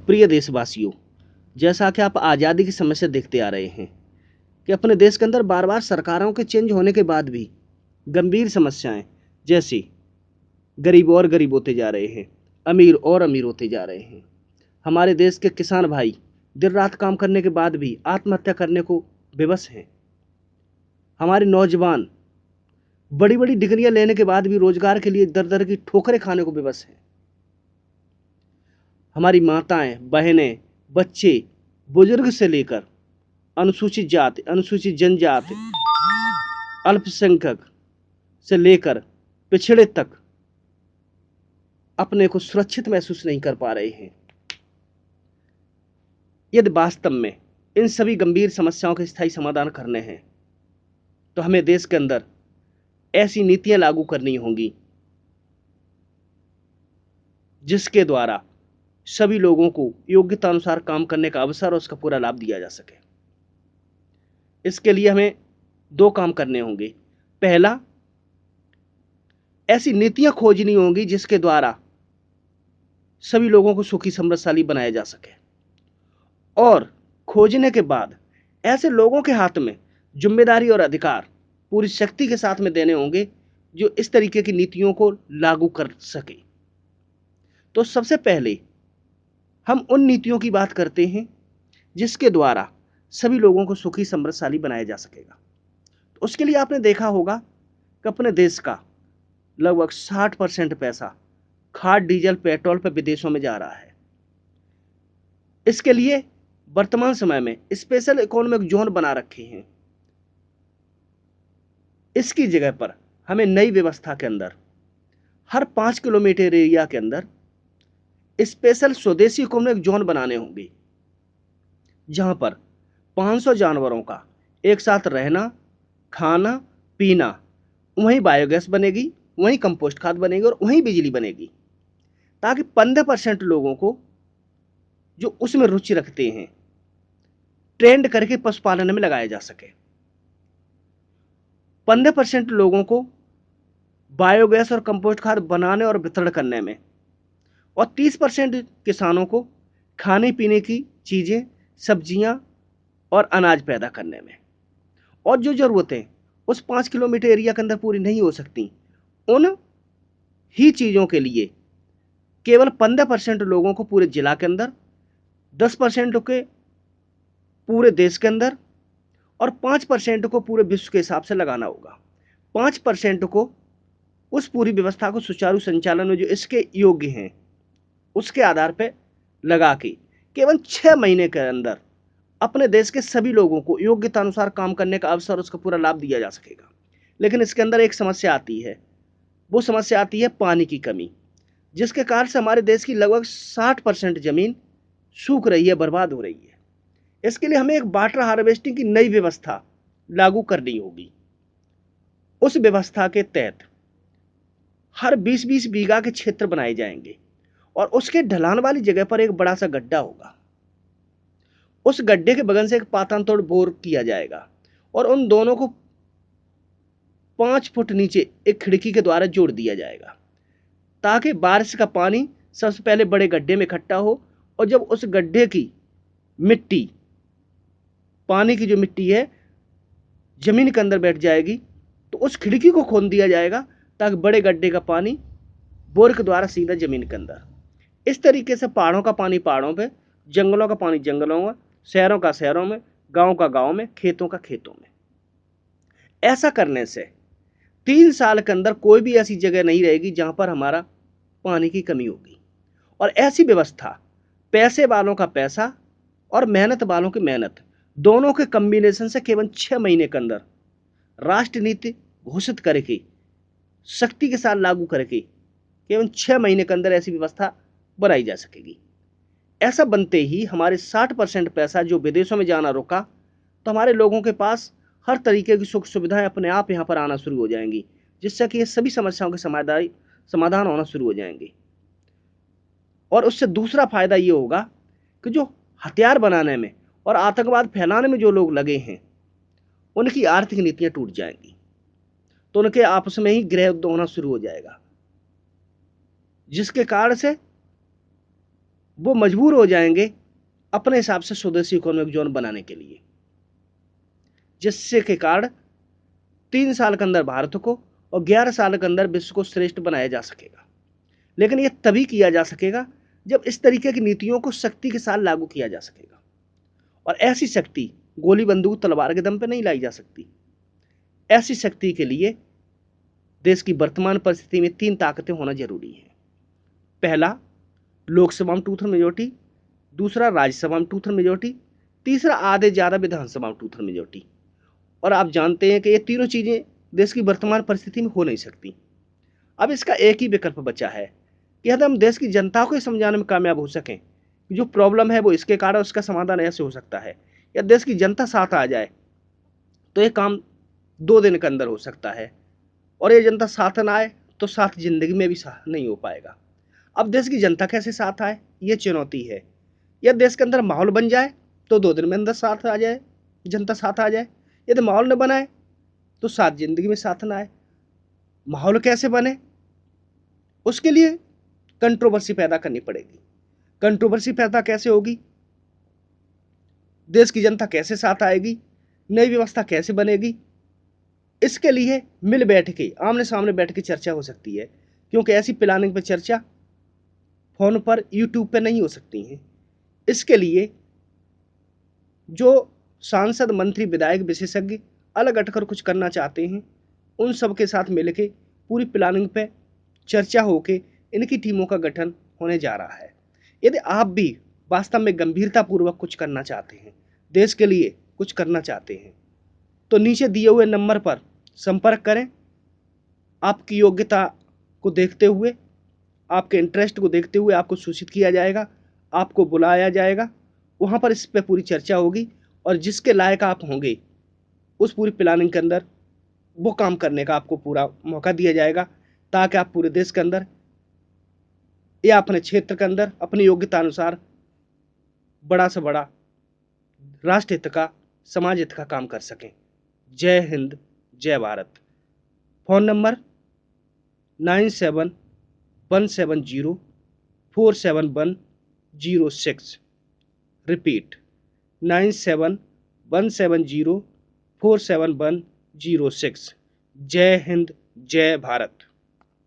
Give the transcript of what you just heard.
प्रिय देशवासियों, जैसा कि आप आज़ादी की समस्या देखते आ रहे हैं कि अपने देश के अंदर बार बार सरकारों के चेंज होने के बाद भी गंभीर समस्याएं, जैसे गरीब और गरीब होते जा रहे हैं, अमीर और अमीर होते जा रहे हैं। हमारे देश के किसान भाई दिन रात काम करने के बाद भी आत्महत्या करने को विवश हैं। हमारे नौजवान बड़ी बड़ी डिग्रियां लेने के बाद भी रोजगार के लिए दर दर की ठोकरें खाने को विवश हैं। हमारी माताएं, बहनें, बच्चे, बुजुर्ग से लेकर अनुसूचित जाति, अनुसूचित जनजाति, अल्पसंख्यक से लेकर पिछड़े तक अपने को सुरक्षित महसूस नहीं कर पा रहे हैं। यदि वास्तव में इन सभी गंभीर समस्याओं के स्थायी समाधान करने हैं तो हमें देश के अंदर ऐसी नीतियां लागू करनी होंगी जिसके द्वारा सभी लोगों को योग्यता अनुसार काम करने का अवसर और उसका पूरा लाभ दिया जा सके। इसके लिए हमें दो काम करने होंगे। पहला, ऐसी नीतियां खोजनी होंगी जिसके द्वारा सभी लोगों को सुखी समृद्धशाली बनाया जा सके, और खोजने के बाद ऐसे लोगों के हाथ में जिम्मेदारी और अधिकार पूरी शक्ति के साथ में देने होंगे जो इस तरीके की नीतियों को लागू कर सके। तो सबसे पहले हम उन नीतियों की बात करते हैं जिसके द्वारा सभी लोगों को सुखी समृद्धशाली बनाया जा सकेगा। तो उसके लिए आपने देखा होगा कि अपने देश का लगभग 60% पैसा खाद, डीजल, पेट्रोल पर विदेशों में जा रहा है। इसके लिए वर्तमान समय में स्पेशल इकोनॉमिक जोन बना रखे हैं। इसकी जगह पर हमें नई व्यवस्था के अंदर हर 5 किलोमीटर एरिया के अंदर स्पेशल स्वदेशी इकोनॉमिक जोन बनाने होंगे, जहां पर 500 जानवरों का एक साथ रहना, खाना, पीना, वहीं बायोगैस बनेगी, वहीं कंपोस्ट खाद बनेगी और वहीं बिजली बनेगी, ताकि 15% लोगों को जो उसमें रुचि रखते हैं ट्रेंड करके पशुपालन में लगाया जा सके। 15% लोगों को बायोगैस और कंपोस्ट खाद बनाने और वितरण करने में, और 30% किसानों को खाने पीने की चीजें, सब्जियां और अनाज पैदा करने में। और जो जरूरतें उस 5 किलोमीटर एरिया के अंदर पूरी नहीं हो सकती, उन ही चीजों के लिए केवल 15% लोगों को पूरे जिला के अंदर, 10% के पूरे देश के अंदर और 5% को पूरे विश्व के हिसाब से लगाना होगा। 5% को उस पूरी व्यवस्था को सुचारू संचालन में जो इसके योग्य हैं उसके आधार पर लगा के केवल 6 महीने के अंदर अपने देश के सभी लोगों को योग्यता अनुसार काम करने का अवसर, उसका पूरा लाभ दिया जा सकेगा। लेकिन इसके अंदर एक समस्या आती है, वो समस्या आती है पानी की कमी, जिसके कारण से हमारे देश की लगभग 60% जमीन सूख रही है, बर्बाद हो रही है। इसके लिए हमें एक वाटर हार्वेस्टिंग की नई व्यवस्था लागू करनी होगी। उस व्यवस्था के तहत हर 20-20 बीघा के क्षेत्र बनाए जाएंगे और उसके ढलान वाली जगह पर एक बड़ा सा गड्ढा होगा। उस गड्ढे के बगल से एक पातांतोड़ बोर किया जाएगा और उन दोनों को 5 फुट नीचे एक खिड़की के द्वारा जोड़ दिया जाएगा, ताकि बारिश का पानी सबसे पहले बड़े गड्ढे में इकट्ठा हो, और जब उस गड्ढे की मिट्टी, पानी की जो मिट्टी है, जमीन के अंदर बैठ जाएगी तो उस खिड़की को खोल दिया जाएगा, ताकि बड़े गड्ढे का पानी बोर के द्वारा सीधा जमीन के अंदर। इस तरीके से पहाड़ों का पानी पहाड़ों पे, जंगलों का पानी जंगलों में, शहरों का शहरों में, गांव का गांव में, खेतों का खेतों में। ऐसा करने से 3 साल के अंदर कोई भी ऐसी जगह नहीं रहेगी जहां पर हमारा पानी की कमी होगी। और ऐसी व्यवस्था पैसे वालों का पैसा और मेहनत वालों की मेहनत दोनों के कॉम्बिनेशन से केवल 6 महीने के अंदर राष्ट्र नीति घोषित करके, सख्ती के साथ लागू करके केवल 6 महीने के अंदर ऐसी व्यवस्था बनाई जा सकेगी। ऐसा बनते ही हमारे 60% पैसा जो विदेशों में जाना रुका, तो हमारे लोगों के पास हर तरीके की सुख सुविधाएं अपने आप यहाँ पर आना शुरू हो जाएंगी, जिससे कि ये सभी समस्याओं के समाधान होना शुरू हो जाएंगे। और उससे दूसरा फायदा ये होगा कि जो हथियार बनाने में और आतंकवाद फैलाने में जो लोग लगे हैं, उनकी आर्थिक नीतियां टूट जाएंगी, तो उनके आपस में ही गृह युद्ध होना शुरू हो जाएगा, जिसके कारण से वो मजबूर हो जाएंगे अपने हिसाब से स्वदेशी इकोनॉमिक जोन बनाने के लिए, जिससे के कारण 3 साल के अंदर भारत को और 11 साल के अंदर विश्व को श्रेष्ठ बनाया जा सकेगा। लेकिन यह तभी किया जा सकेगा जब इस तरीके की नीतियों को सख्ती के साथ लागू किया जा सकेगा। और ऐसी शक्ति गोली बंदूक तलवार के दम पे नहीं लाई जा सकती। ऐसी शक्ति के लिए देश की वर्तमान परिस्थिति में 3 ताकतें होना जरूरी है। पहला, लोकसभा में 2/3 मेजोरिटी, दूसरा राज्यसभा में 2/3 मेजोरिटी, तीसरा आधे ज्यादा विधानसभा में 2/3 मेजोरिटी। और आप जानते हैं कि ये तीनों चीजें देश की वर्तमान परिस्थिति में हो नहीं सकती। अब इसका एक ही विकल्प बचा है कि यदि हम देश की जनता को समझाने में कामयाब हो सकें कि जो प्रॉब्लम है वो इसके कारण उसका समाधान ऐसे हो सकता है, या देश की जनता साथ आ जाए तो ये काम 2 दिन के अंदर हो सकता है। और ये जनता साथ ना आए तो साथ जिंदगी में भी साथ नहीं हो पाएगा। अब देश की जनता कैसे साथ आए, ये चुनौती है। यह देश के अंदर माहौल बन जाए तो 2 दिन में अंदर साथ आ जाए, जनता साथ आ जाए। यदि माहौल न बनाए तो साथ जिंदगी में साथ ना आए। माहौल कैसे बने, उसके लिए कंट्रोवर्सी पैदा करनी पड़ेगी। कंट्रोवर्सी पैदा कैसे होगी, देश की जनता कैसे साथ आएगी, नई व्यवस्था कैसे बनेगी, इसके लिए मिल बैठ के आमने सामने बैठ के चर्चा हो सकती है। क्योंकि ऐसी प्लानिंग पर चर्चा फोन पर यूट्यूब पे नहीं हो सकती है। इसके लिए जो सांसद मंत्री विधायक विशेषज्ञ अलग हटकर कुछ करना चाहते हैं, उन सब के साथ मिलकर पूरी प्लानिंग पे चर्चा होके इनकी टीमों का गठन होने जा रहा है। यदि आप भी वास्तव में गंभीरतापूर्वक कुछ करना चाहते हैं, देश के लिए कुछ करना चाहते हैं, तो नीचे दिए हुए नंबर पर संपर्क करें। आपकी योग्यता को देखते हुए, आपके इंटरेस्ट को देखते हुए आपको सूचित किया जाएगा, आपको बुलाया जाएगा। वहाँ पर इस पर पूरी चर्चा होगी और जिसके लायक आप होंगे उस पूरी प्लानिंग के अंदर वो काम करने का आपको पूरा मौका दिया जाएगा, ताकि आप पूरे देश के अंदर या अपने क्षेत्र के अंदर अपनी योग्यता अनुसार बड़ा से बड़ा राष्ट्र हित का, समाज हित का काम कर सकें। जय हिंद, जय भारत। Phone number 9717047106। रिपीट 9717047106। जय हिंद, जय भारत।